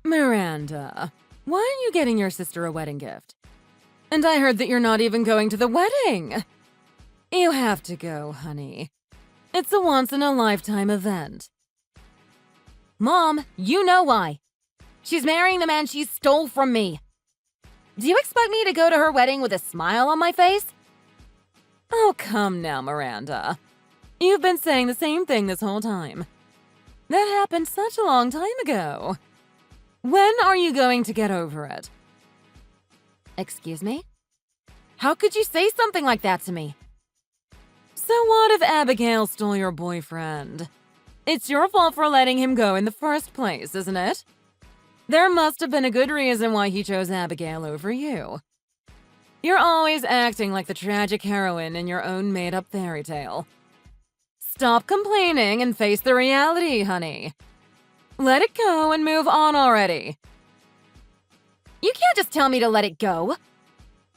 Miranda, why aren't you getting your sister a wedding gift? And I heard that you're not even going to the wedding. You have to go, honey. It's a once-in-a-lifetime event. Mom, you know why. She's marrying the man she stole from me. Do you expect me to go to her wedding with a smile on my face? Oh, come now, Miranda. You've been saying the same thing this whole time. That happened such a long time ago. When are you going to get over it? Excuse me? How could you say something like that to me? So what if Abigail stole your boyfriend? It's your fault for letting him go in the first place, isn't it? There must have been a good reason why he chose Abigail over you. You're always acting like the tragic heroine in your own made-up fairy tale. Stop complaining and face the reality, honey. Let it go and move on already. You can't just tell me to let it go.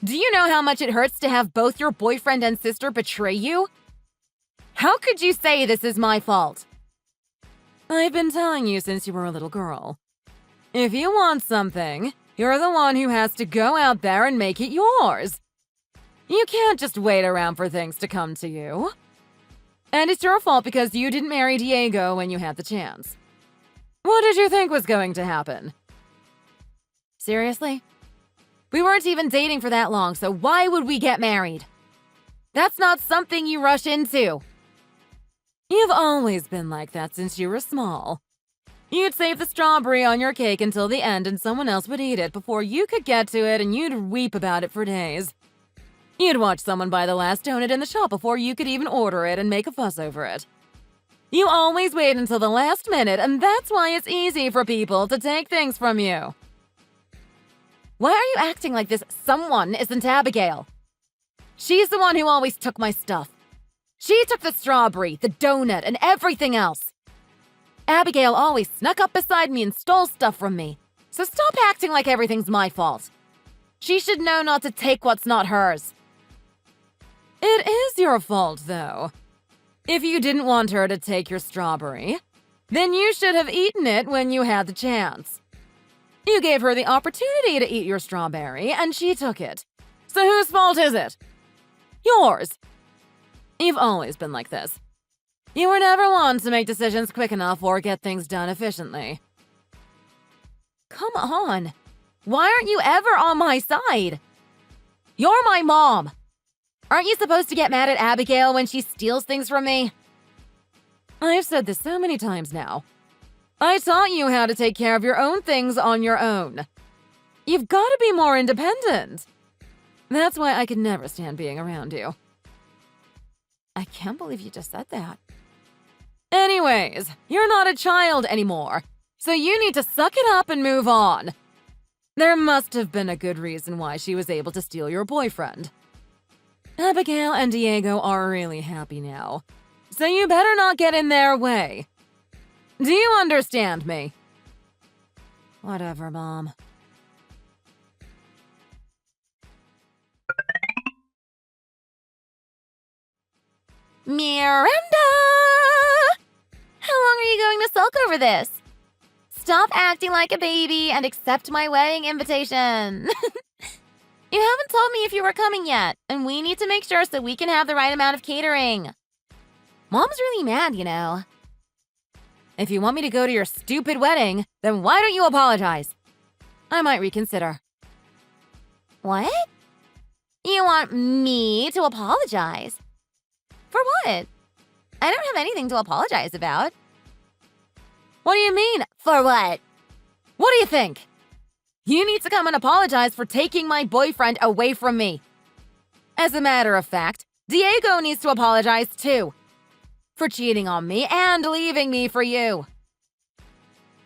Do you know how much it hurts to have both your boyfriend and sister betray you? How could you say this is my fault? I've been telling you since you were a little girl. If you want something, you're the one who has to go out there and make it yours. You can't just wait around for things to come to you. And it's your fault because you didn't marry Diego when you had the chance. What did you think was going to happen? Seriously? We weren't even dating for that long, so why would we get married? That's not something you rush into. You've always been like that since you were small. You'd save the strawberry on your cake until the end and someone else would eat it before you could get to it, and you'd weep about it for days. You'd watch someone buy the last donut in the shop before you could even order it and make a fuss over it. You always wait until the last minute, and that's why it's easy for people to take things from you. Why are you acting like this someone isn't Abigail? She's the one who always took my stuff. She took the strawberry, the donut, and everything else. Abigail always snuck up beside me and stole stuff from me. So stop acting like everything's my fault. She should know not to take what's not hers. It is your fault, though. If you didn't want her to take your strawberry, then you should have eaten it when you had the chance. You gave her the opportunity to eat your strawberry, and she took it. So whose fault is it? Yours. You've always been like this. You were never one to make decisions quick enough or get things done efficiently. Come on. Why aren't you ever on my side? You're my mom. Aren't you supposed to get mad at Abigail when she steals things from me? I've said this so many times now. I taught you how to take care of your own things on your own. You've got to be more independent. That's why I could never stand being around you. I can't believe you just said that. Anyways, you're not a child anymore, so you need to suck it up and move on. There must have been a good reason why she was able to steal your boyfriend. Abigail and Diego are really happy now, so you better not get in their way. Do you understand me? Whatever, Mom. Miranda! How long are you going to sulk over this? Stop acting like a baby and accept my wedding invitation. You haven't told me if you were coming yet, and we need to make sure so we can have the right amount of catering. Mom's really mad, you know. If you want me to go to your stupid wedding, then why don't you apologize? I might reconsider. What? You want me to apologize? For what? I don't have anything to apologize about. What do you mean, for what? What do you think? You need to come and apologize for taking my boyfriend away from me. As a matter of fact, Diego needs to apologize too. For cheating on me and leaving me for you.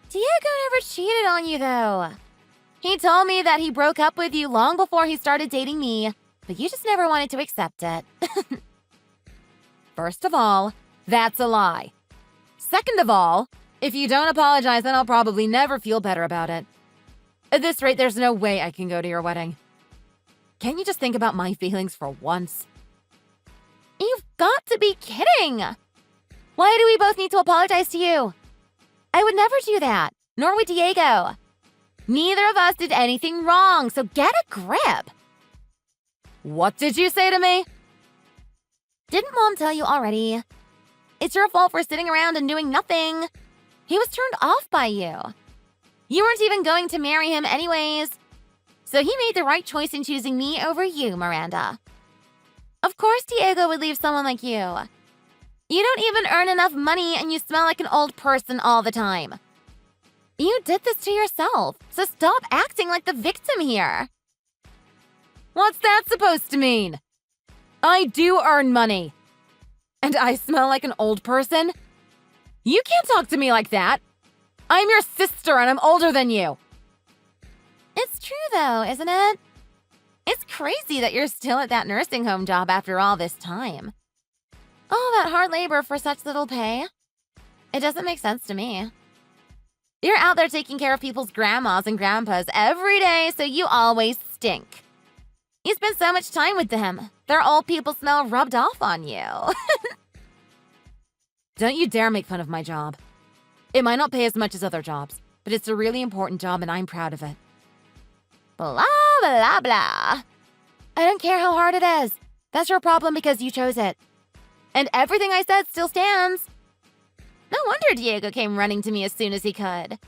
Diego never cheated on you, though. He told me that he broke up with you long before he started dating me, but you just never wanted to accept it. First of all, that's a lie. Second of all, if you don't apologize, then I'll probably never feel better about it. At this rate, there's no way I can go to your wedding. Can't you just think about my feelings for once? You've got to be kidding! Why do we both need to apologize to you? I would never do that, nor would Diego. Neither of us did anything wrong, so get a grip. What did you say to me? Didn't Mom tell you already? It's your fault for sitting around and doing nothing. He was turned off by you. You weren't even going to marry him anyways. So he made the right choice in choosing me over you, Miranda. Of course Diego would leave someone like you. You don't even earn enough money and you smell like an old person all the time. You did this to yourself, so stop acting like the victim here. What's that supposed to mean? I do earn money. And I smell like an old person? You can't talk to me like that. I'm your sister and I'm older than you. It's true though, isn't it? It's crazy that you're still at that nursing home job after all this time. All that hard labor for such little pay? It doesn't make sense to me. You're out there taking care of people's grandmas and grandpas every day, so you always stink. You spend so much time with them. Their old people smell rubbed off on you. Don't you dare make fun of my job. It might not pay as much as other jobs, but it's a really important job and I'm proud of it. Blah, blah, blah. I don't care how hard it is. That's your problem because you chose it. And everything I said still stands. No wonder Diego came running to me as soon as he could.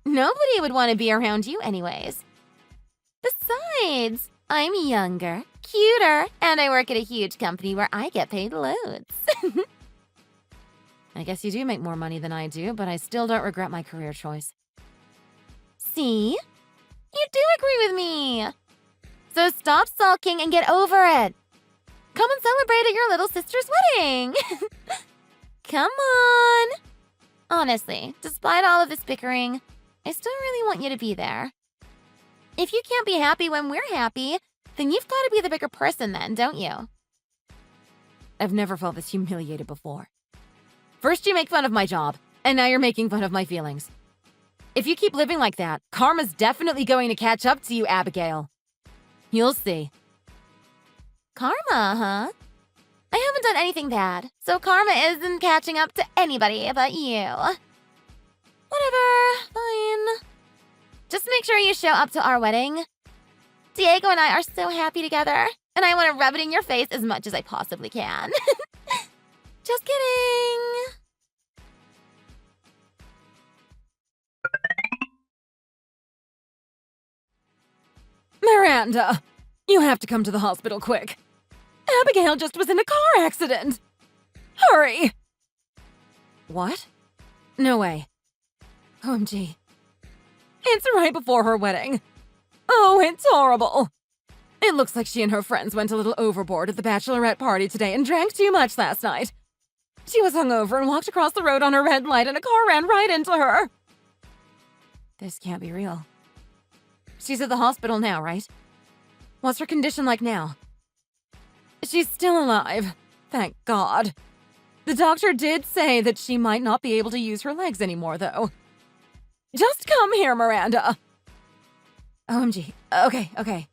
Nobody would want to be around you anyways. Besides, I'm younger, cuter, and I work at a huge company where I get paid loads. I guess you do make more money than I do, but I still don't regret my career choice. See? You do agree with me. So stop sulking and get over it. Come and celebrate at your little sister's wedding. Come on. Honestly, despite all of this bickering, I still really want you to be there. If you can't be happy when we're happy, then you've got to be the bigger person then, don't you? I've never felt this humiliated before. First you make fun of my job, and now you're making fun of my feelings. If you keep living like that, karma's definitely going to catch up to you, Abigail. You'll see. Karma, huh? I haven't done anything bad, so karma isn't catching up to anybody but you. Whatever, fine. Just make sure you show up to our wedding. Diego and I are so happy together, and I want to rub it in your face as much as I possibly can. Just kidding. Miranda, you have to come to the hospital quick. Abigail just was in a car accident. Hurry! What? No way. OMG. It's right before her wedding. Oh, it's horrible. It looks like she and her friends went a little overboard at the bachelorette party today and drank too much last night. She was hungover and walked across the road on her red light and a car ran right into her. This can't be real. She's at the hospital now, right? What's her condition like now? She's still alive. Thank God. The doctor did say that she might not be able to use her legs anymore, though. Just come here, Miranda. OMG. Okay.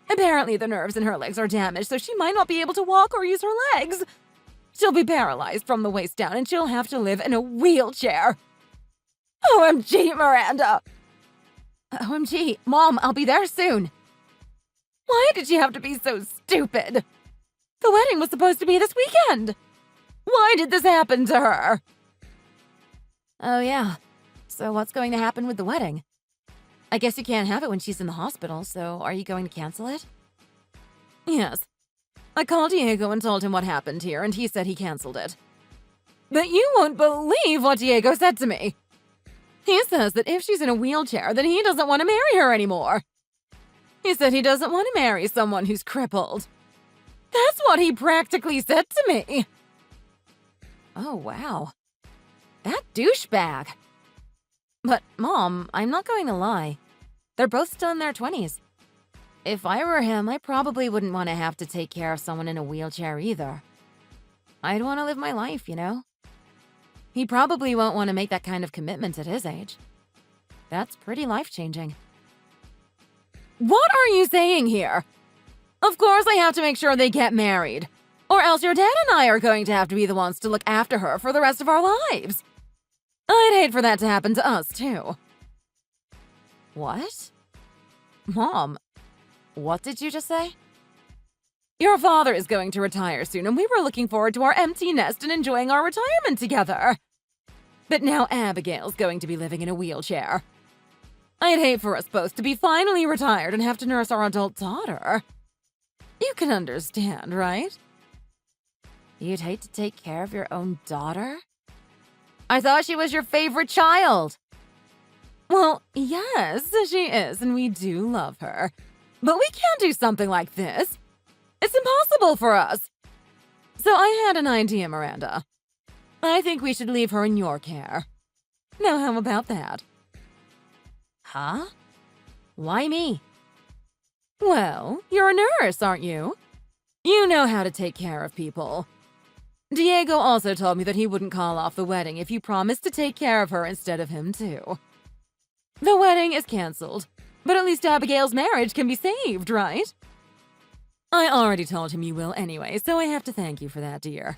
Apparently the nerves in her legs are damaged, so she might not be able to walk or use her legs. She'll be paralyzed from the waist down, and she'll have to live in a wheelchair. OMG, Miranda. OMG, Mom, I'll be there soon. Why did she have to be so stupid? The wedding was supposed to be this weekend. Why did this happen to her? Oh, yeah. So what's going to happen with the wedding? I guess you can't have it when she's in the hospital, so are you going to cancel it? Yes. I called Diego and told him what happened here, and he said he canceled it. But you won't believe what Diego said to me. He says that if she's in a wheelchair, then he doesn't want to marry her anymore. He said he doesn't want to marry someone who's crippled. That's what he practically said to me. Oh, wow. That douchebag. But, Mom, I'm not going to lie. They're both still in their 20s. If I were him, I probably wouldn't want to have to take care of someone in a wheelchair either. I'd want to live my life, you know? He probably won't want to make that kind of commitment at his age. That's pretty life-changing. What are you saying here? Of course I have to make sure they get married. Or else your dad and I are going to have to be the ones to look after her for the rest of our lives. I'd hate for that to happen to us, too. What? Mom, what did you just say? Your father is going to retire soon, and we were looking forward to our empty nest and enjoying our retirement together. But now Abigail's going to be living in a wheelchair. I'd hate for us both to be finally retired and have to nurse our adult daughter. You can understand, right? You'd hate to take care of your own daughter? I thought she was your favorite child. Well, yes, she is, and we do love her. But we can't do something like this. It's impossible for us. So I had an idea, Miranda. I think we should leave her in your care. Now, how about that? Huh? Why me? Well, you're a nurse, aren't you? You know how to take care of people. Diego also told me that he wouldn't call off the wedding if you promised to take care of her instead of him, too. The wedding is canceled, but at least Abigail's marriage can be saved, right? I already told him you will anyway, so I have to thank you for that, dear.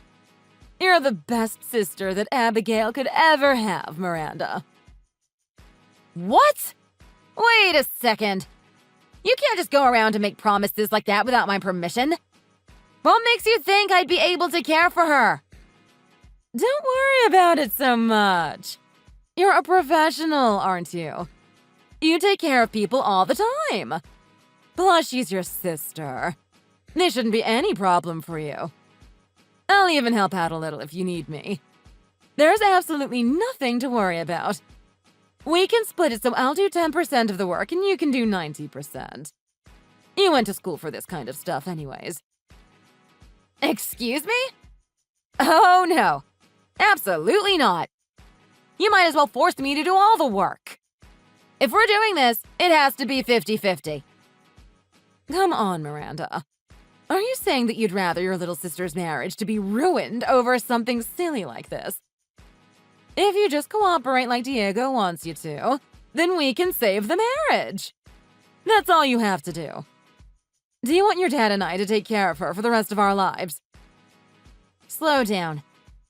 You're the best sister that Abigail could ever have, Miranda. What? Wait a second. You can't just go around and make promises like that without my permission. What makes you think I'd be able to care for her? Don't worry about it so much. You're a professional, aren't you? You take care of people all the time. Plus, she's your sister. There shouldn't be any problem for you. I'll even help out a little if you need me. There's absolutely nothing to worry about. We can split it so I'll do 10% of the work and you can do 90%. You went to school for this kind of stuff anyways. Excuse me? Oh, no. Absolutely not. You might as well force me to do all the work. If we're doing this, it has to be 50-50. Come on, Miranda. Are you saying that you'd rather your little sister's marriage to be ruined over something silly like this? If you just cooperate like Diego wants you to, then we can save the marriage. That's all you have to do. Do you want your dad and I to take care of her for the rest of our lives? Slow down.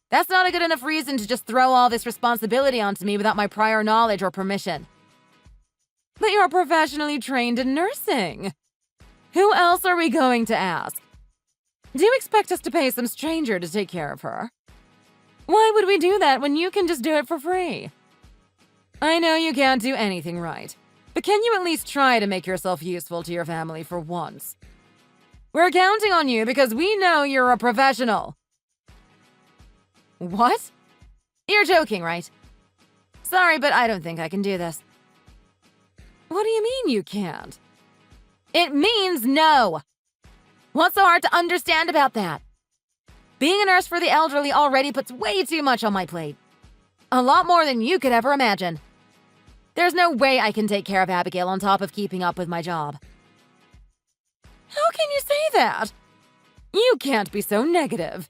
That's not a good enough reason to just throw all this responsibility onto me without my prior knowledge or permission. But you're professionally trained in nursing. Who else are we going to ask? Do you expect us to pay some stranger to take care of her? Why would we do that when you can just do it for free? I know you can't do anything right, but can you at least try to make yourself useful to your family for once? We're counting on you because we know you're a professional. What? You're joking, right? Sorry, but I don't think I can do this. What do you mean you can't? It means no! What's so hard to understand about that? Being a nurse for the elderly already puts way too much on my plate. A lot more than you could ever imagine. There's no way I can take care of Abigail on top of keeping up with my job. How can you say that? You can't be so negative.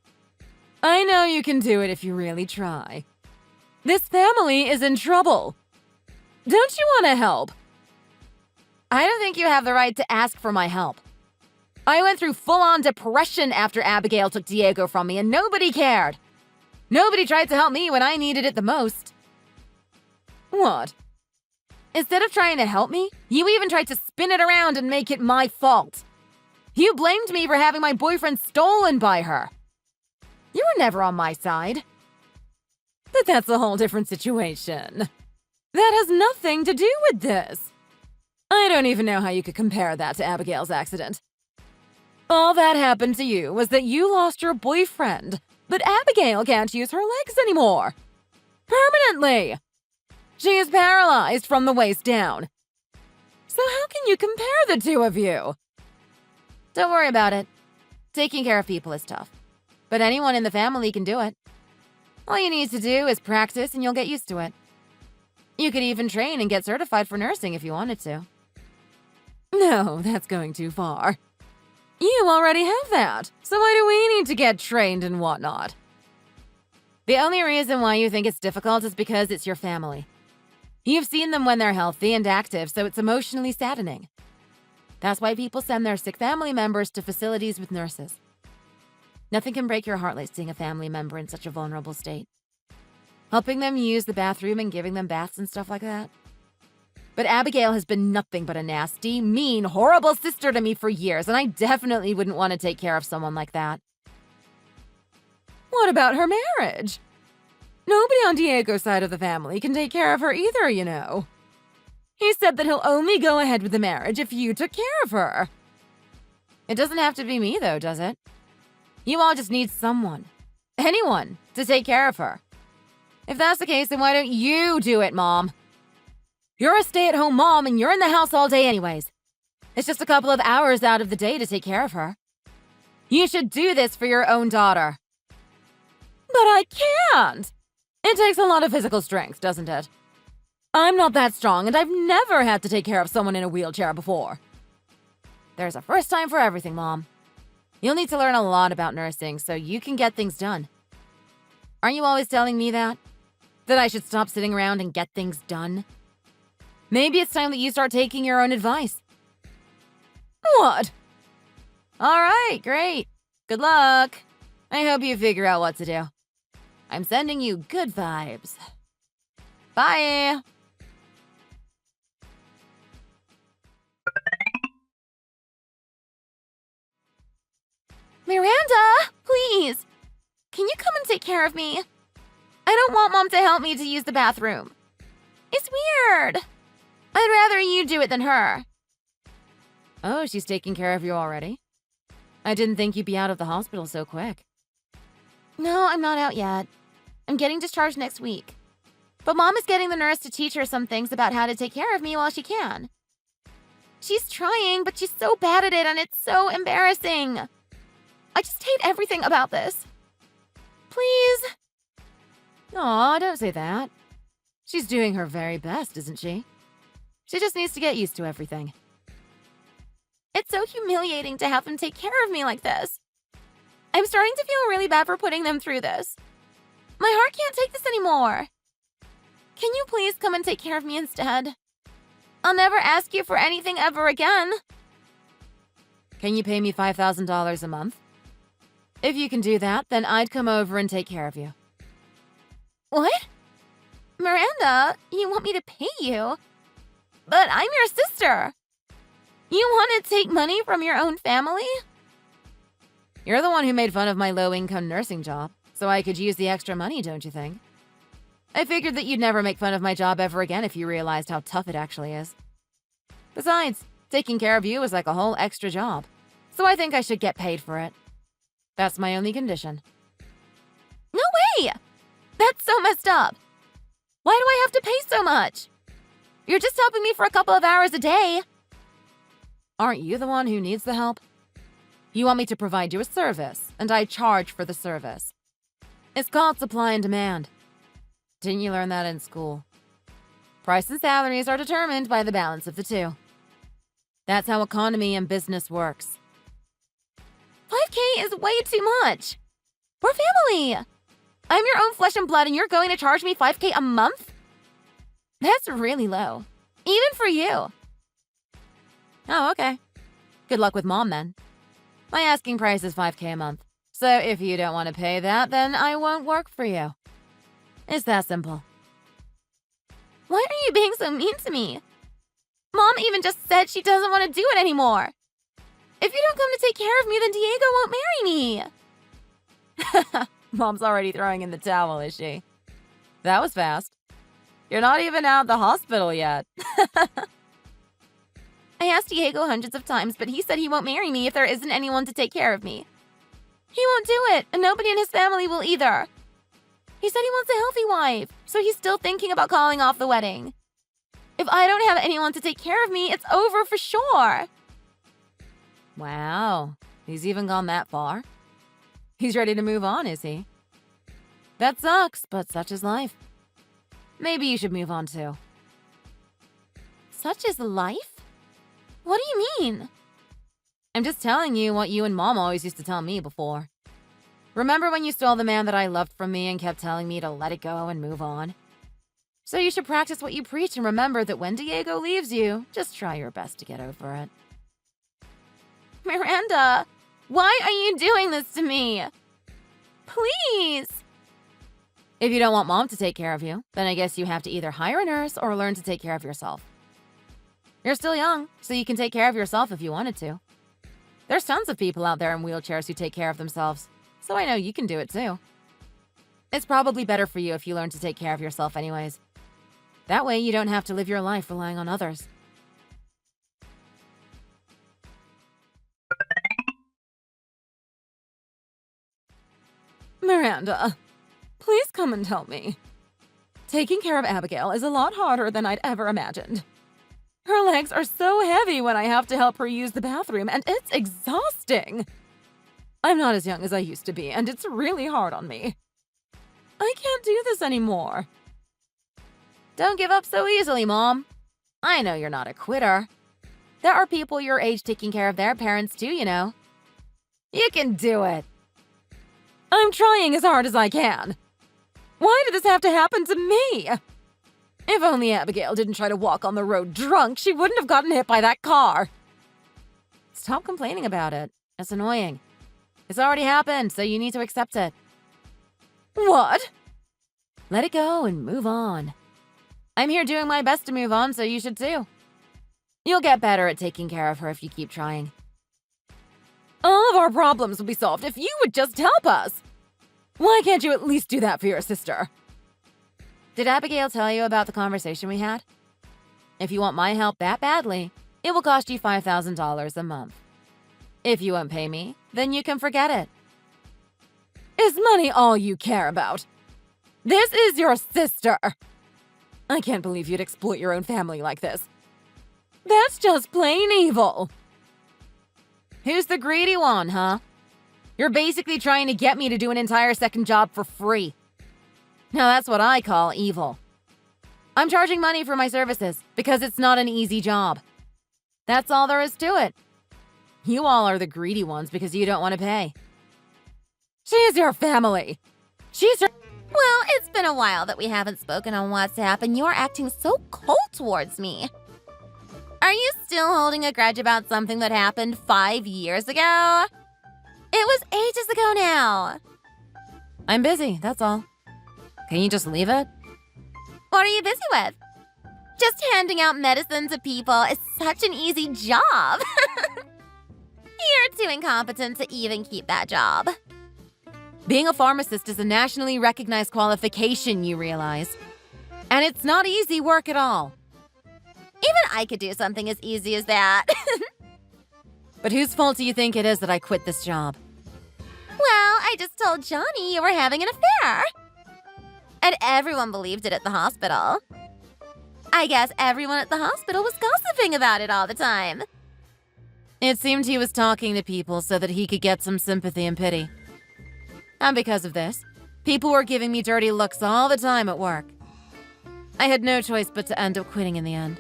I know you can do it if you really try. This family is in trouble. Don't you want to help? I don't think you have the right to ask for my help. I went through full-on depression after Abigail took Diego from me, and nobody cared. Nobody tried to help me when I needed it the most. What? Instead of trying to help me, you even tried to spin it around and make it my fault. You blamed me for having my boyfriend stolen by her. You were never on my side. But that's a whole different situation. That has nothing to do with this. I don't even know how you could compare that to Abigail's accident. All that happened to you was that you lost your boyfriend, but Abigail can't use her legs anymore. Permanently. She is paralyzed from the waist down. So how can you compare the two of you? Don't worry about it. Taking care of people is tough. But anyone in the family can do it. All you need to do is practice and you'll get used to it. You could even train and get certified for nursing if you wanted to. No, that's going too far. You already have that, so why do we need to get trained and whatnot? The only reason why you think it's difficult is because it's your family. You've seen them when they're healthy and active, so it's emotionally saddening. That's why people send their sick family members to facilities with nurses. Nothing can break your heart like seeing a family member in such a vulnerable state. Helping them use the bathroom and giving them baths and stuff like that. But Abigail has been nothing but a nasty, mean, horrible sister to me for years, and I definitely wouldn't want to take care of someone like that. What about her marriage? Nobody on Diego's side of the family can take care of her either, you know. He said that he'll only go ahead with the marriage if you took care of her. It doesn't have to be me, though, does it? You all just need someone, anyone, to take care of her. If that's the case, then why don't you do it, Mom? You're a stay-at-home mom, and you're in the house all day anyways. It's just a couple of hours out of the day to take care of her. You should do this for your own daughter. But I can't! It takes a lot of physical strength, doesn't it? I'm not that strong, and I've never had to take care of someone in a wheelchair before. There's a first time for everything, Mom. You'll need to learn a lot about nursing so you can get things done. Aren't you always telling me that? That I should stop sitting around and get things done? Maybe it's time that you start taking your own advice. What? All right, great. Good luck. I hope you figure out what to do. I'm sending you good vibes. Bye. Miranda, please. Can you come and take care of me? I don't want Mom to help me to use the bathroom. It's weird. I'd rather you do it than her. Oh, she's taking care of you already? I didn't think you'd be out of the hospital so quick. No, I'm not out yet. I'm getting discharged next week. But Mom is getting the nurse to teach her some things about how to take care of me while she can. She's trying, but she's so bad at it and it's so embarrassing. I just hate everything about this. Please? Aw, don't say that. She's doing her very best, isn't she? She just needs to get used to everything. It's so humiliating to have them take care of me like this. I'm starting to feel really bad for putting them through this. My heart can't take this anymore. Can you please come and take care of me instead? I'll never ask you for anything ever again. Can you pay me $5,000 a month? If you can do that, then I'd come over and take care of you. What? Miranda, you want me to pay you? But I'm your sister. You want to take money from your own family? You're the one who made fun of my low-income nursing job, so I could use the extra money, don't you think? I figured that you'd never make fun of my job ever again if you realized how tough it actually is. Besides, taking care of you is like a whole extra job, so I think I should get paid for it. That's my only condition. No way! That's so messed up. Why do I have to pay so much? You're just helping me for a couple of hours a day. Aren't you the one who needs the help? You want me to provide you a service, and I charge for the service. It's called supply and demand. Didn't you learn that in school? Price and salaries are determined by the balance of the two. That's how economy and business works. 5K is way too much. We're family. I'm your own flesh and blood and you're going to charge me 5K a month? That's really low. Even for you. Oh, okay. Good luck with Mom then. My asking price is 5K a month. So if you don't want to pay that, then I won't work for you. It's that simple. Why are you being so mean to me? Mom even just said she doesn't want to do it anymore. If you don't come to take care of me, then Diego won't marry me. Mom's already throwing in the towel, is she? That was fast. You're not even out of the hospital yet. I asked Diego hundreds of times, but he said he won't marry me if there isn't anyone to take care of me. He won't do it, and nobody in his family will either. He said he wants a healthy wife, so he's still thinking about calling off the wedding. If I don't have anyone to take care of me, it's over for sure. Wow, he's even gone that far? He's ready to move on, is he? That sucks, but such is life. Maybe you should move on too. Such is life? What do you mean? I'm just telling you what you and Mom always used to tell me before. Remember when you stole the man that I loved from me and kept telling me to let it go and move on? So you should practice what you preach and remember that when Diego leaves you, just try your best to get over it. Miranda, why are you doing this to me? Please! If you don't want Mom to take care of you, then I guess you have to either hire a nurse or learn to take care of yourself. You're still young, so you can take care of yourself if you wanted to. There's tons of people out there in wheelchairs who take care of themselves, so I know you can do it too. It's probably better for you if you learn to take care of yourself anyways. That way you don't have to live your life relying on others. Miranda, please come and tell me. Taking care of Abigail is a lot harder than I'd ever imagined. Her legs are so heavy when I have to help her use the bathroom, and it's exhausting. I'm not as young as I used to be, and it's really hard on me. I can't do this anymore. Don't give up so easily, Mom. I know you're not a quitter. There are people your age taking care of their parents too, you know. You can do it. I'm trying as hard as I can. Why did this have to happen to me? If only Abigail didn't try to walk on the road drunk, she wouldn't have gotten hit by that car. Stop complaining about it. It's annoying. It's already happened, so you need to accept it. What? Let it go and move on. I'm here doing my best to move on, so you should too. You'll get better at taking care of her if you keep trying. All of our problems will be solved if you would just help us. Why can't you at least do that for your sister? Did Abigail tell you about the conversation we had? If you want my help that badly, it will cost you $5,000 a month. If you won't pay me, then you can forget it. Is money all you care about? This is your sister. I can't believe you'd exploit your own family like this. That's just plain evil. Who's the greedy one, huh? You're basically trying to get me to do an entire second job for free. Now that's what I call evil. I'm charging money for my services because it's not an easy job. That's all there is to it. You all are the greedy ones because you don't want to pay. She's your family. She's your... Well, it's been a while that we haven't spoken on WhatsApp, and you're acting so cold towards me. Are you still holding a grudge about something that happened 5 years ago? It was ages ago now. I'm busy, that's all. Can you just leave it? What are you busy with? Just handing out medicine to people is such an easy job. You're too incompetent to even keep that job. Being a pharmacist is a nationally recognized qualification, you realize. And it's not easy work at all. Even I could do something as easy as that. But whose fault do you think it is that I quit this job? Well, I just told Johnny you were having an affair. And everyone believed it at the hospital. I guess everyone at the hospital was gossiping about it all the time. It seemed he was talking to people so that he could get some sympathy and pity. And because of this, people were giving me dirty looks all the time at work. I had no choice but to end up quitting in the end.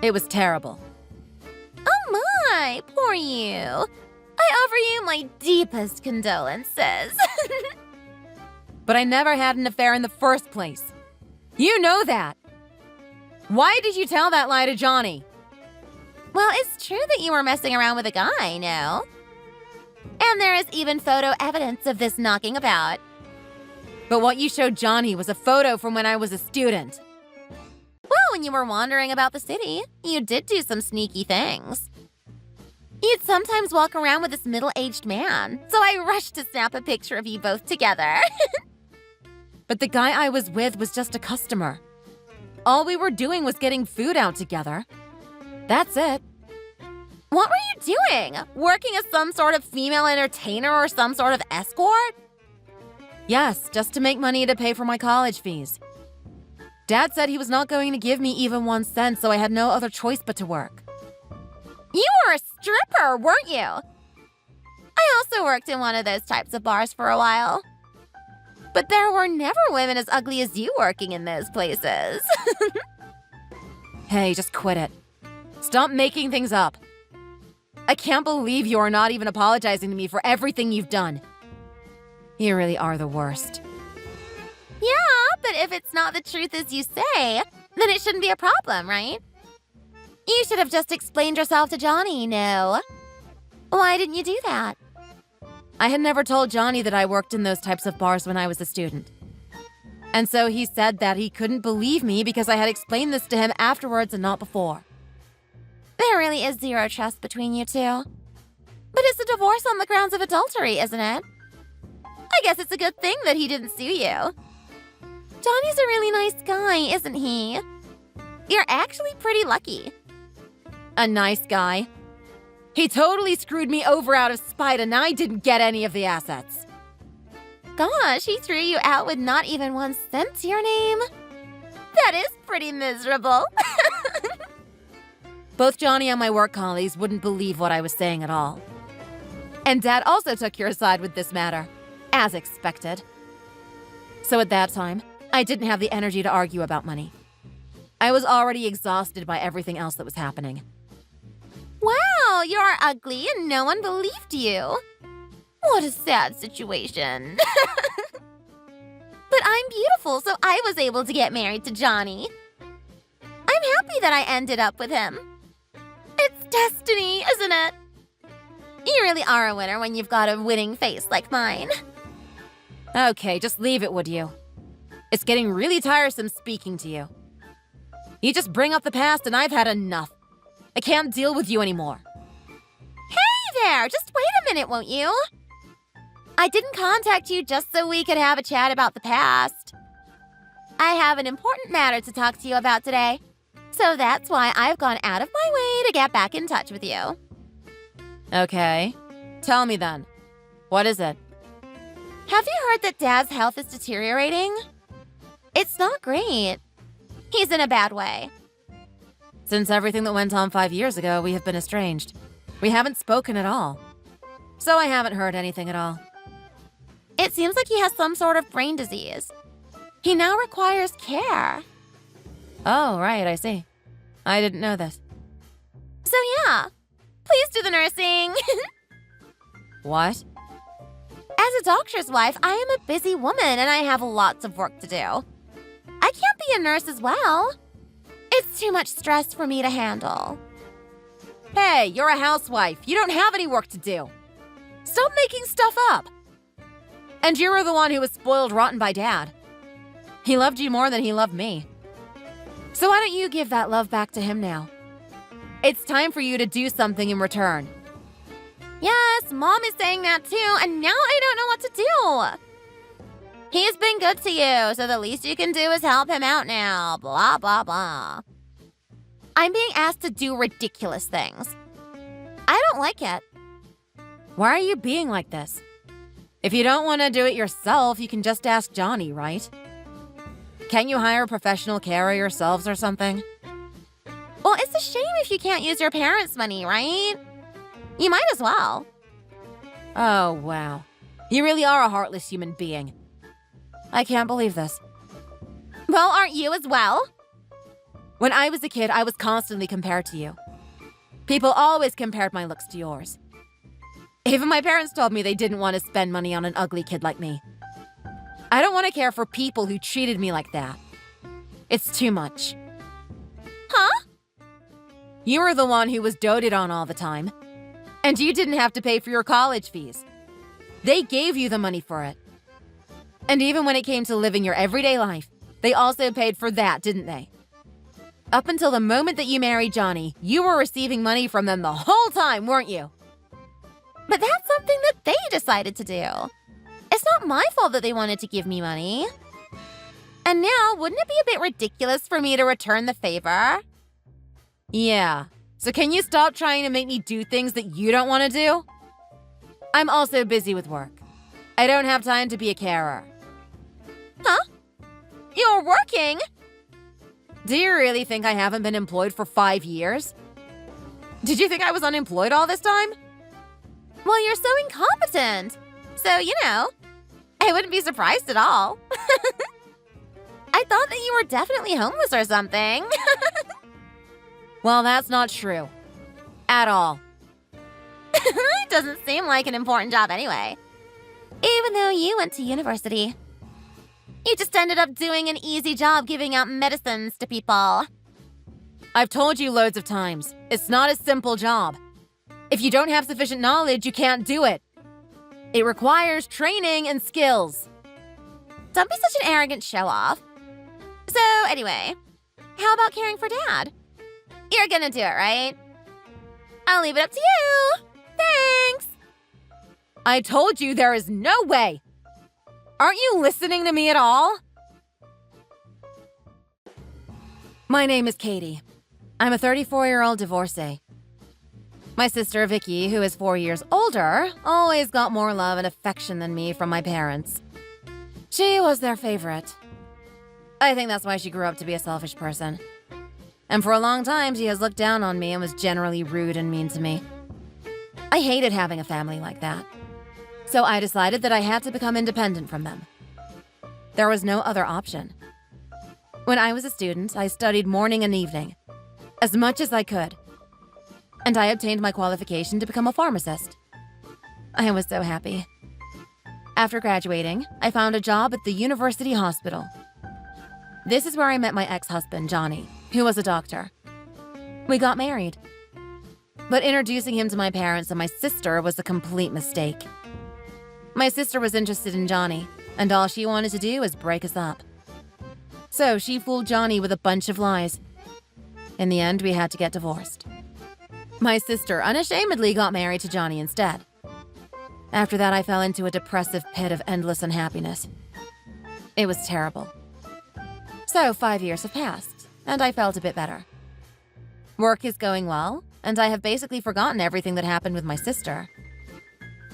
It was terrible. Oh my, poor you. I offer you my deepest condolences. But I never had an affair in the first place. You know that. Why did you tell that lie to Johnny? Well, it's true that you were messing around with a guy, no? And there is even photo evidence of this knocking about. But what you showed Johnny was a photo from when I was a student. Well, when you were wandering about the city, you did do some sneaky things. You'd sometimes walk around with this middle-aged man, so I rushed to snap a picture of you both together. But the guy I was with was just a customer. All we were doing was getting food out together. That's it. What were you doing? Working as some sort of female entertainer or some sort of escort? Yes, just to make money to pay for my college fees. Dad said he was not going to give me even 1 cent, so I had no other choice but to work. You were a stripper, weren't you? I also worked in one of those types of bars for a while. But there were never women as ugly as you working in those places. Hey, just quit it. Stop making things up. I can't believe you are not even apologizing to me for everything you've done. You really are the worst. Yeah, but if it's not the truth as you say, then it shouldn't be a problem, right? You should have just explained yourself to Johnny, no? Why didn't you do that? I had never told Johnny that I worked in those types of bars when I was a student. And so he said that he couldn't believe me because I had explained this to him afterwards and not before. There really is zero trust between you two. But it's a divorce on the grounds of adultery, isn't it? I guess it's a good thing that he didn't sue you. Johnny's a really nice guy, isn't he? You're actually pretty lucky. A nice guy. He totally screwed me over out of spite and I didn't get any of the assets. Gosh, he threw you out with not even 1 cent to your name? That is pretty miserable. Both Johnny and my work colleagues wouldn't believe what I was saying at all. And Dad also took your side with this matter, as expected. So at that time, I didn't have the energy to argue about money. I was already exhausted by everything else that was happening. Wow, you're ugly and no one believed you. What a sad situation. But I'm beautiful, so I was able to get married to Johnny. I'm happy that I ended up with him. It's destiny, isn't it? You really are a winner when you've got a winning face like mine. Okay, just leave it, would you? It's getting really tiresome speaking to you. You just bring up the past and I've had enough. I can't deal with you anymore. Hey there, just wait a minute, won't you? I didn't contact you just so we could have a chat about the past. I have an important matter to talk to you about today. So that's why I've gone out of my way to get back in touch with you. Okay. Tell me then. What is it? Have you heard that Dad's health is deteriorating? It's not great. He's in a bad way. Since everything that went on 5 years ago, we have been estranged. We haven't spoken at all. So I haven't heard anything at all. It seems like he has some sort of brain disease. He now requires care. Oh, right, I see. I didn't know this. So yeah, please do the nursing. What? As a doctor's wife, I am a busy woman and I have lots of work to do. I can't be a nurse as well. It's too much stress for me to handle. Hey, you're a housewife. You don't have any work to do. Stop making stuff up. And you were the one who was spoiled rotten by Dad. He loved you more than he loved me. So why don't you give that love back to him now? It's time for you to do something in return. Yes, Mom is saying that too, and now I don't know what to do. He's been good to you, so the least you can do is help him out now. Blah, blah, blah. I'm being asked to do ridiculous things. I don't like it. Why are you being like this? If you don't want to do it yourself, you can just ask Johnny, right? Can't you hire a professional carer yourselves or something? Well, it's a shame if you can't use your parents' money, right? You might as well. Oh, wow. You really are a heartless human being. I can't believe this. Well, aren't you as well? When I was a kid, I was constantly compared to you. People always compared my looks to yours. Even my parents told me they didn't want to spend money on an ugly kid like me. I don't want to care for people who treated me like that. It's too much. Huh? You were the one who was doted on all the time. And you didn't have to pay for your college fees. They gave you the money for it. And even when it came to living your everyday life, they also paid for that, didn't they? Up until the moment that you married Johnny, you were receiving money from them the whole time, weren't you? But that's something that they decided to do. It's not my fault that they wanted to give me money. And now, wouldn't it be a bit ridiculous for me to return the favor? Yeah. So can you stop trying to make me do things that you don't want to do? I'm also busy with work. I don't have time to be a carer. Huh? You're working? Do you really think I haven't been employed for 5 years? Did you think I was unemployed all this time? Well, you're so incompetent. So, I wouldn't be surprised at all. I thought that you were definitely homeless or something. Well, that's not true. At all. It doesn't seem like an important job anyway. Even though you went to university. You just ended up doing an easy job giving out medicines to people. I've told you loads of times, it's not a simple job. If you don't have sufficient knowledge, you can't do it. It requires training and skills. Don't be such an arrogant show-off. So, anyway, how about caring for Dad? You're gonna do it, right? I'll leave it up to you. Thanks. I told you there is no way! Aren't you listening to me at all? My name is Katie. I'm a 34-year-old divorcee. My sister Vicky, who is 4 years older, always got more love and affection than me from my parents. She was their favorite. I think that's why she grew up to be a selfish person. And for a long time, she has looked down on me and was generally rude and mean to me. I hated having a family like that. So I decided that I had to become independent from them. There was no other option. When I was a student, I studied morning and evening, as much as I could. And I obtained my qualification to become a pharmacist. I was so happy. After graduating, I found a job at the university hospital. This is where I met my ex-husband, Johnny, who was a doctor. We got married. But introducing him to my parents and my sister was a complete mistake. My sister was interested in Johnny, and all she wanted to do was break us up. So she fooled Johnny with a bunch of lies. In the end, we had to get divorced. My sister unashamedly got married to Johnny instead. After that, I fell into a depressive pit of endless unhappiness. It was terrible. So 5 years have passed, and I felt a bit better. Work is going well, and I have basically forgotten everything that happened with my sister.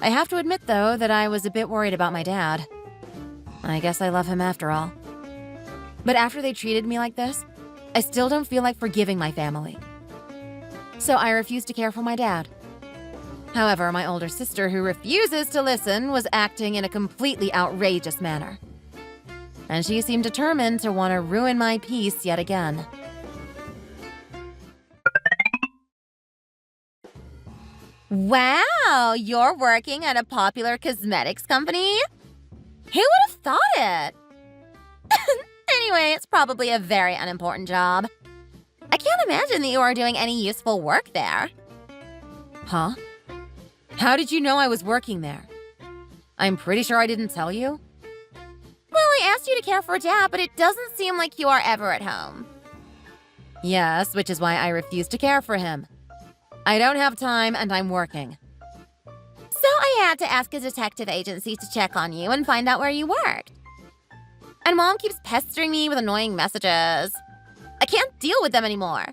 I have to admit, though, that I was a bit worried about my dad. I guess I love him after all. But after they treated me like this, I still don't feel like forgiving my family. So I refuse to care for my dad. However, my older sister, who refuses to listen, was acting in a completely outrageous manner. And she seemed determined to want to ruin my peace yet again. Wow, you're working at a popular cosmetics company? Who would have thought it? Anyway, it's probably a very unimportant job. I can't imagine that you are doing any useful work there. Huh? How did you know I was working there? I'm pretty sure I didn't tell you. Well, I asked you to care for Dad, but it doesn't seem like you are ever at home. Yes, which is why I refuse to care for him. I don't have time and I'm working. So I had to ask a detective agency to check on you and find out where you worked. And Mom keeps pestering me with annoying messages. I can't deal with them anymore.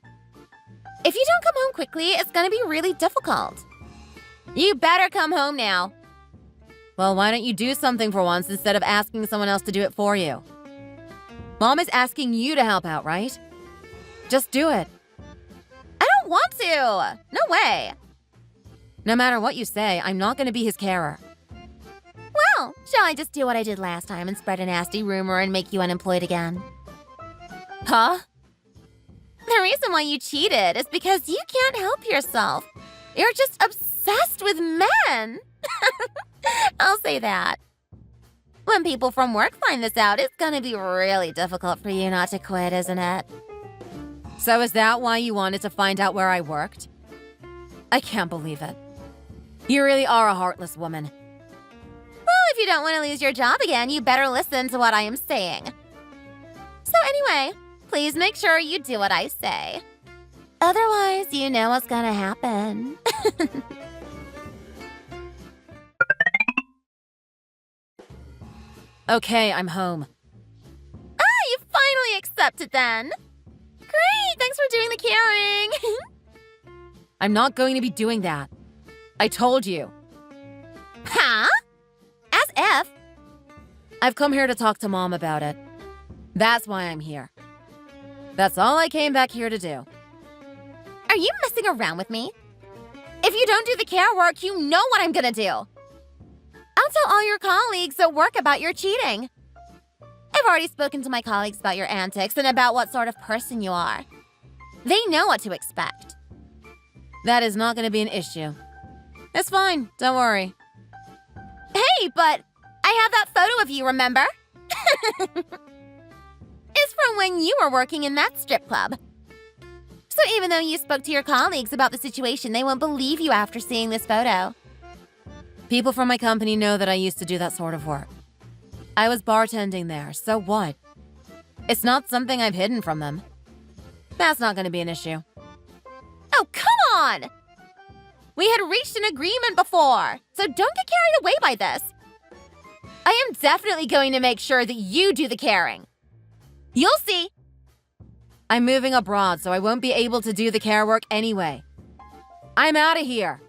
If you don't come home quickly, it's gonna be really difficult. You better come home now. Well, why don't you do something for once instead of asking someone else to do it for you? Mom is asking you to help out, right? Just do it. I don't want to. No way. No matter what you say, I'm not going to be his carer. Well, shall I just do what I did last time and spread a nasty rumor and make you unemployed again? Huh? The reason why you cheated is because you can't help yourself. You're just obsessed with men. I'll say that. When people from work find this out, it's gonna be really difficult for you not to quit, isn't it? So is that why you wanted to find out where I worked? I can't believe it. You really are a heartless woman. Well, if you don't want to lose your job again, you better listen to what I am saying. So anyway, please make sure you do what I say. Otherwise, you know what's gonna happen. Okay, I'm home. Ah, you finally accepted then. Great, thanks for doing the caring. I'm not going to be doing that. I told you. Huh? As if. I've come here to talk to Mom about it. That's why I'm here. That's all I came back here to do. Are you messing around with me? If you don't do the care work, you know what I'm gonna do. I'll tell all your colleagues at work about your cheating. I've already spoken to my colleagues about your antics and about what sort of person you are. They know what to expect. That is not going to be an issue. It's fine, don't worry. Hey, but I have that photo of you, remember? It's from when you were working in that strip club. So even though you spoke to your colleagues about the situation, they won't believe you after seeing this photo. People from my company know that I used to do that sort of work. I was bartending there, so what? It's not something I've hidden from them. That's not going to be an issue. Oh, come on! We had reached an agreement before, so don't get carried away by this. I am definitely going to make sure that you do the caring. You'll see. I'm moving abroad, so I won't be able to do the care work anyway. I'm out of here.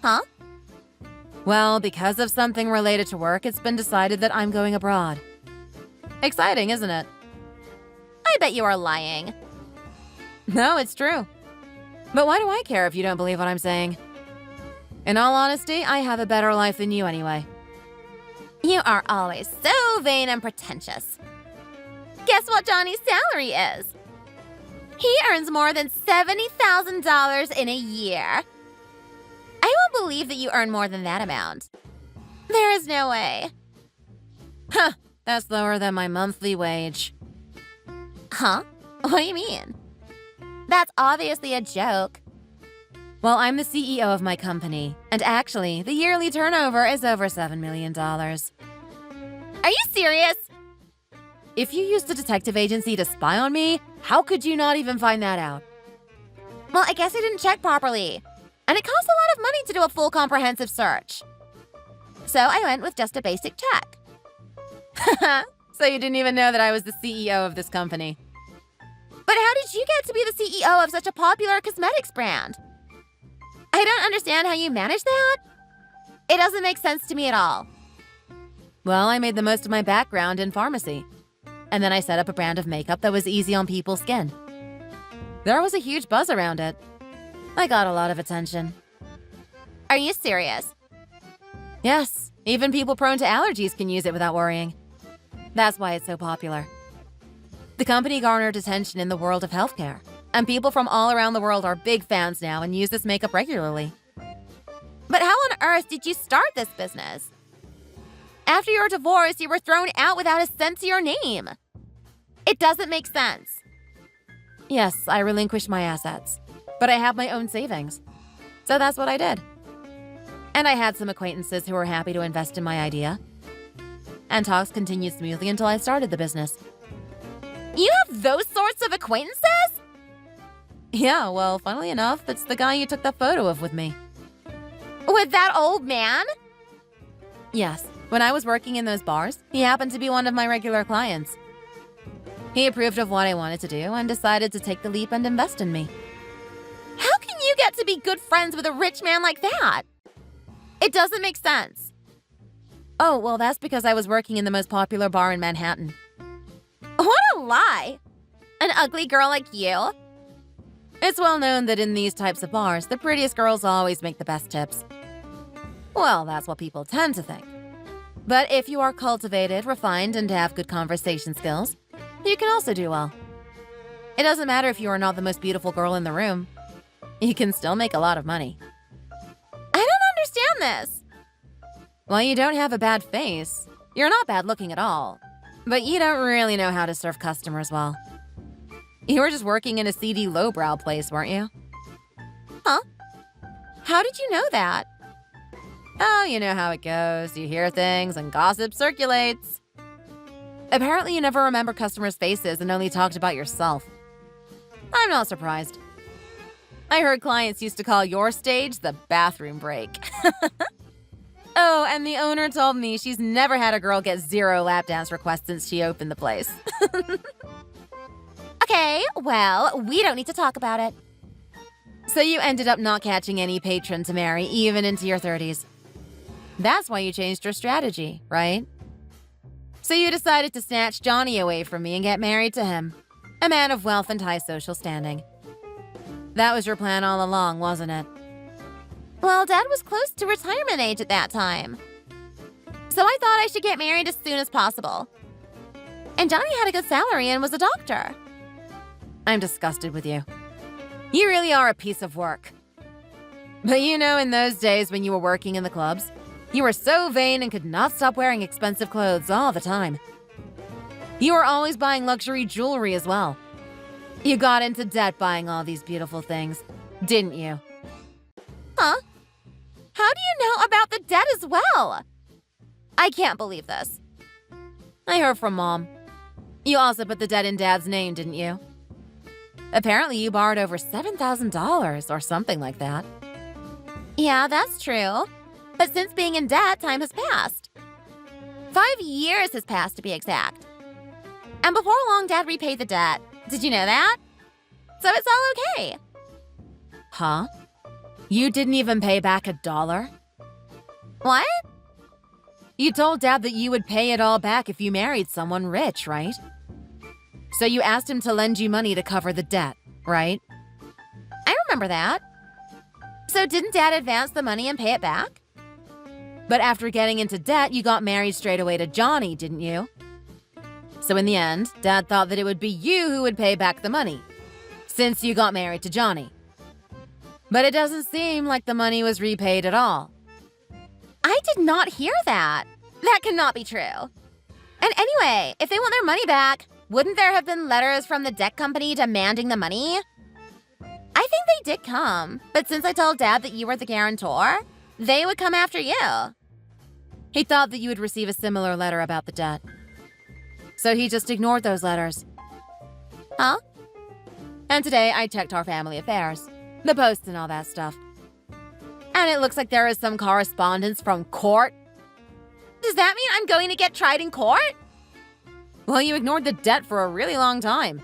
Huh? Well, because of something related to work, it's been decided that I'm going abroad. Exciting, isn't it? I bet you are lying. No, it's true. But why do I care if you don't believe what I'm saying? In all honesty, I have a better life than you anyway. You are always so vain and pretentious. Guess what Johnny's salary is? He earns more than $70,000 in a year. I won't believe that you earn more than that amount. There is no way. Huh, that's lower than my monthly wage. Huh? What do you mean? That's obviously a joke. Well, I'm the CEO of my company, and actually, the yearly turnover is over $7 million. Are you serious? If you used a detective agency to spy on me, how could you not even find that out? Well, I guess I didn't check properly. And it costs a lot of money to do a full comprehensive search. So I went with just a basic check. So you didn't even know that I was the CEO of this company. But how did you get to be the CEO of such a popular cosmetics brand? I don't understand how you manage that. It doesn't make sense to me at all. Well, I made the most of my background in pharmacy. And then I set up a brand of makeup that was easy on people's skin. There was a huge buzz around it. I got a lot of attention. Are you serious? Yes, even people prone to allergies can use it without worrying. That's why it's so popular. The company garnered attention in the world of healthcare, and people from all around the world are big fans now and use this makeup regularly. But how on earth did you start this business? After your divorce, you were thrown out without a cent to your name. It doesn't make sense. Yes, I relinquished my assets, but I have my own savings. So that's what I did. And I had some acquaintances who were happy to invest in my idea. And talks continued smoothly until I started the business. You have those sorts of acquaintances? Yeah, well, funnily enough, it's the guy you took that photo of with me. With that old man? Yes, when I was working in those bars, he happened to be one of my regular clients. He approved of what I wanted to do and decided to take the leap and invest in me. How can you get to be good friends with a rich man like that? It doesn't make sense. Oh, well, that's because I was working in the most popular bar in Manhattan. What a lie! An ugly girl like you? It's well known that in these types of bars, the prettiest girls always make the best tips. Well, that's what people tend to think. But if you are cultivated, refined, and have good conversation skills, you can also do well. It doesn't matter if you are not the most beautiful girl in the room. You can still make a lot of money. I don't understand this. Well, you don't have a bad face. You're not bad looking at all. But you don't really know how to serve customers well. You were just working in a seedy lowbrow place, weren't you? Huh? How did you know that? Oh, you know how it goes. You hear things and gossip circulates. Apparently you never remember customers' faces and only talked about yourself. I'm not surprised. I heard clients used to call your stage the bathroom break. Oh, and the owner told me she's never had a girl get 0 lap dance requests since she opened the place. Okay, well, we don't need to talk about it. So you ended up not catching any patron to marry even into your 30s. That's why you changed your strategy, right? So you decided to snatch Johnny away from me and get married to him, a man of wealth and high social standing. That was your plan all along, wasn't it? Well, Dad was close to retirement age at that time. So I thought I should get married as soon as possible. And Johnny had a good salary and was a doctor. I'm disgusted with you. You really are a piece of work. But you know, in those days when you were working in the clubs, you were so vain and could not stop wearing expensive clothes all the time. You were always buying luxury jewelry as well. You got into debt buying all these beautiful things, didn't you? Huh? How do you know about the debt as well? I can't believe this. I heard from Mom. You also put the debt in Dad's name, didn't you? Apparently you borrowed over $7,000 or something like that. Yeah, that's true. But since being in debt, time has passed. 5 years has passed to be exact. And before long, Dad repaid the debt. Did you know that? So it's all okay. Huh? You didn't even pay back $1? What? You told Dad that you would pay it all back if you married someone rich, right? So you asked him to lend you money to cover the debt, right? I remember that. So didn't Dad advance the money and pay it back? But after getting into debt, you got married straight away to Johnny, didn't you? So in the end, Dad thought that it would be you who would pay back the money, since you got married to Johnny. But it doesn't seem like the money was repaid at all. I did not hear that. That cannot be true. And anyway, if they want their money back, wouldn't there have been letters from the debt company demanding the money? I think they did come, but since I told Dad that you were the guarantor, they would come after you. He thought that you would receive a similar letter about the debt. So he just ignored those letters. Huh? And today I checked our family affairs, the posts and all that stuff. And it looks like there is some correspondence from court. Does that mean I'm going to get tried in court? Well, you ignored the debt for a really long time.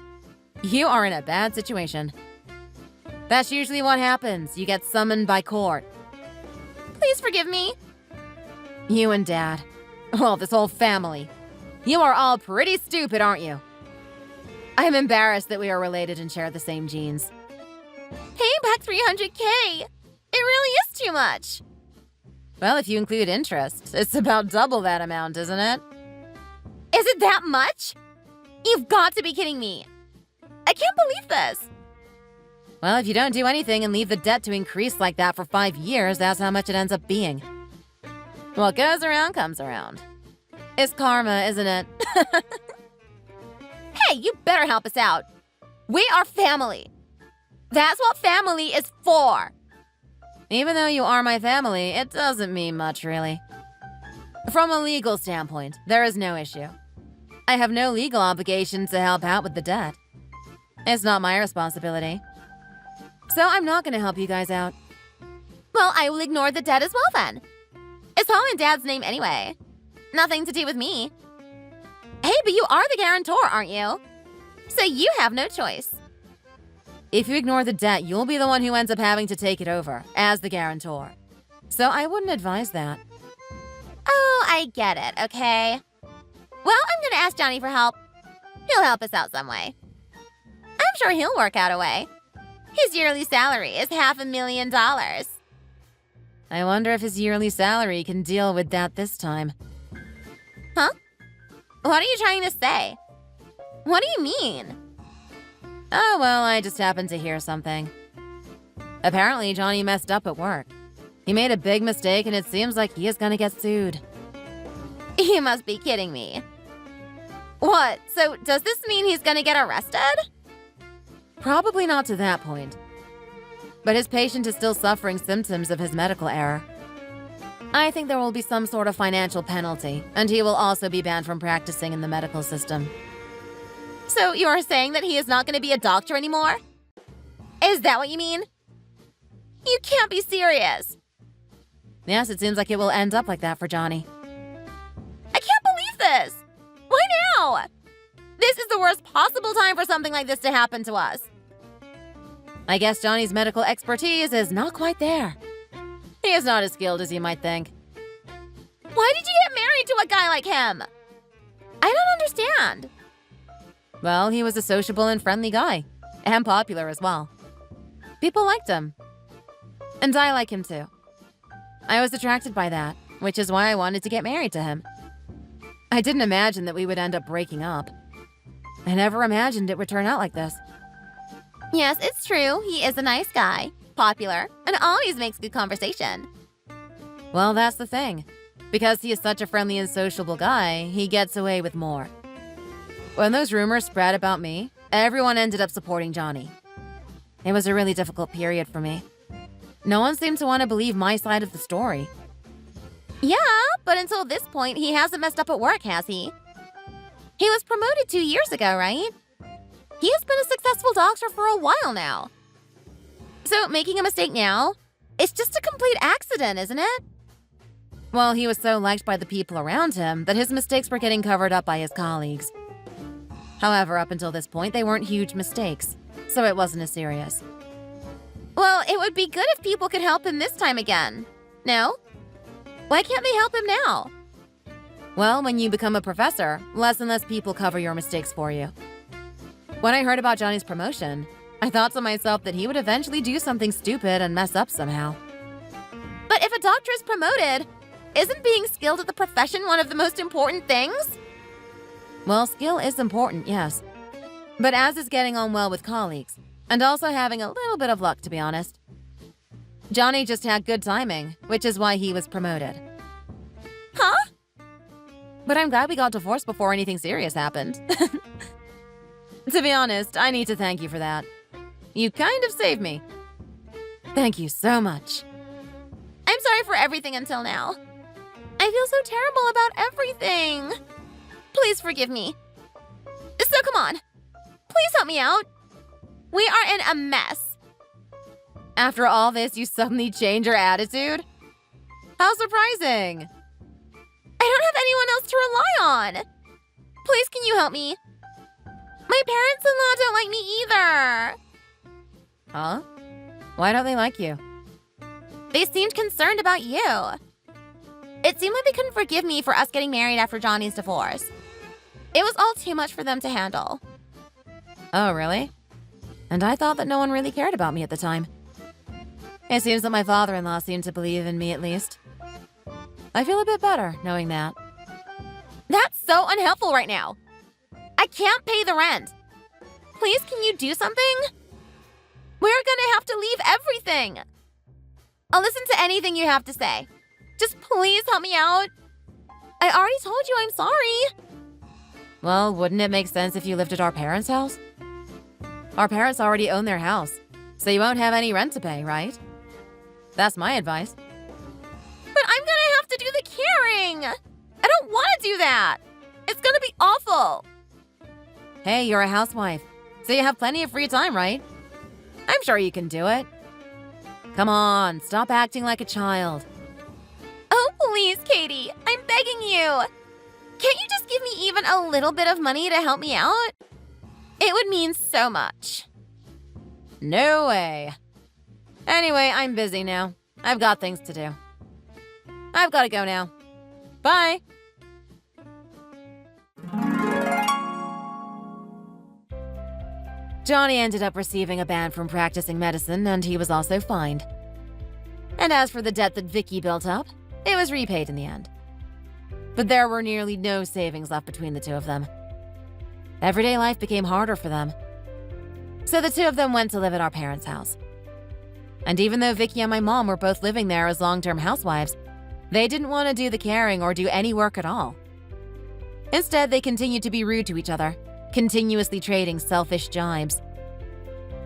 You are in a bad situation. That's usually what happens. You get summoned by court. Please forgive me. You and Dad. Well, this whole family. You are all pretty stupid, aren't you? I'm embarrassed that we are related and share the same genes. Paying back $300K. It really is too much. Well, if you include interest, it's about double that amount, isn't it? Is it that much? You've got to be kidding me. I can't believe this. Well, if you don't do anything and leave the debt to increase like that for 5 years, that's how much it ends up being. What goes around comes around. It's karma, isn't it? Hey, you better help us out. We are family. That's what family is for. Even though you are my family, it doesn't mean much, really. From a legal standpoint, there is no issue. I have no legal obligation to help out with the debt. It's not my responsibility. So I'm not going to help you guys out. Well, I will ignore the debt as well then. It's all in Dad's name anyway. Nothing to do with me. Hey, but you are the guarantor, aren't you? So you have no choice. If you ignore the debt, you'll be the one who ends up having to take it over as the guarantor. So I wouldn't advise that. Oh, I get it, okay. Well, I'm gonna ask Johnny for help. He'll help us out some way. I'm sure he'll work out a way. His yearly salary is $500,000. I wonder if his yearly salary can deal with that this time. Huh? What are you trying to say? What do you mean? Oh, well, I just happened to hear something. Apparently, Johnny messed up at work. He made a big mistake, and it seems like he is gonna get sued. You must be kidding me. What? So does this mean he's gonna get arrested? Probably not to that point. But his patient is still suffering symptoms of his medical error. I think there will be some sort of financial penalty, and he will also be banned from practicing in the medical system. So you're saying that he is not going to be a doctor anymore? Is that what you mean? You can't be serious. Yes, it seems like it will end up like that for Johnny. I can't believe this. Why now? This is the worst possible time for something like this to happen to us. I guess Johnny's medical expertise is not quite there. He is not as skilled as you might think. Why did you get married to a guy like him? I don't understand. Well, he was a sociable and friendly guy, and popular as well. People liked him. And I like him too. I was attracted by that, which is why I wanted to get married to him. I didn't imagine that we would end up breaking up. I never imagined it would turn out like this. Yes, it's true. He is a nice guy, popular, and always makes good conversation. Well, that's the thing. Because he is such a friendly and sociable guy, he gets away with more. When those rumors spread about me, everyone ended up supporting Johnny. It was a really difficult period for me. No one seemed to want to believe my side of the story. Yeah, but until this point, he hasn't messed up at work, has he? He was promoted 2 years ago, right? He has been a successful doctor for a while now. So making a mistake now, It's just a complete accident, isn't it? Well, he was so liked by the people around him that his mistakes were getting covered up by his colleagues. However, up until this point, they weren't huge mistakes, so it wasn't as serious. Well, it would be good if people could help him this time again. No? Why can't they help him now? Well, when you become a professor, less and less people cover your mistakes for you. When I heard about Johnny's promotion, I thought to myself that he would eventually do something stupid and mess up somehow. But if a doctor is promoted, isn't being skilled at the profession one of the most important things? Well, skill is important, yes. But as is getting on well with colleagues, and also having a little bit of luck, to be honest. Johnny just had good timing, which is why he was promoted. Huh? But I'm glad we got divorced before anything serious happened. To be honest, I need to thank you for that. You kind of saved me. Thank you so much. I'm sorry for everything until now. I feel so terrible about everything. Please forgive me. So come on. Please help me out. We are in a mess. After all this, you suddenly change your attitude? How surprising. I don't have anyone else to rely on. Please, can you help me? My parents-in-law don't like me either. Huh? Why don't they like you? They seemed concerned about you. It seemed like they couldn't forgive me for us getting married after Johnny's divorce. It was all too much for them to handle. Oh, really? And I thought that no one really cared about me at the time. It seems that my father-in-law seemed to believe in me at least. I feel a bit better knowing that. That's so unhelpful right now. I can't pay the rent. Please, can you do something? We're gonna have to leave everything. I'll listen to anything you have to say. Just please help me out. I already told you I'm sorry. Well, wouldn't it make sense if you lived at our parents' house? Our parents already own their house, so you won't have any rent to pay, right? That's my advice. But I'm gonna have to do the caring. I don't want to do that. It's gonna be awful. Hey, you're a housewife, so you have plenty of free time, right? I'm sure you can do it. Come on, stop acting like a child. Oh, please, Katie. I'm begging you. Can't you just give me even a little bit of money to help me out? It would mean so much. No way. Anyway, I'm busy now. I've got things to do. I've got to go now. Bye. Johnny ended up receiving a ban from practicing medicine, and he was also fined. And as for the debt that Vicky built up, it was repaid in the end. But there were nearly no savings left between the two of them. Everyday life became harder for them. So the two of them went to live at our parents' house. And even though Vicky and my mom were both living there as long-term housewives, they didn't want to do the caring or do any work at all. Instead, they continued to be rude to each other, continuously trading selfish jibes.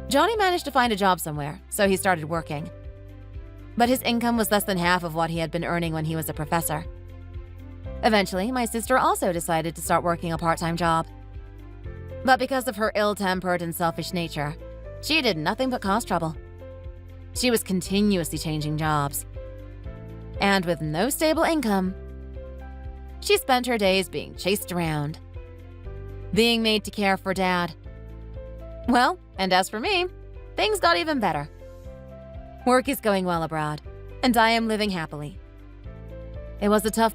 Johnny managed to find a job somewhere, so he started working. But his income was less than half of what he had been earning when he was a professor. Eventually, my sister also decided to start working a part-time job. But because of her ill-tempered and selfish nature, she did nothing but cause trouble. She was continuously changing jobs. And with no stable income, she spent her days being chased around, being made to care for Dad. Well, and as for me, things got even better. Work is going well abroad, and I am living happily. It was a tough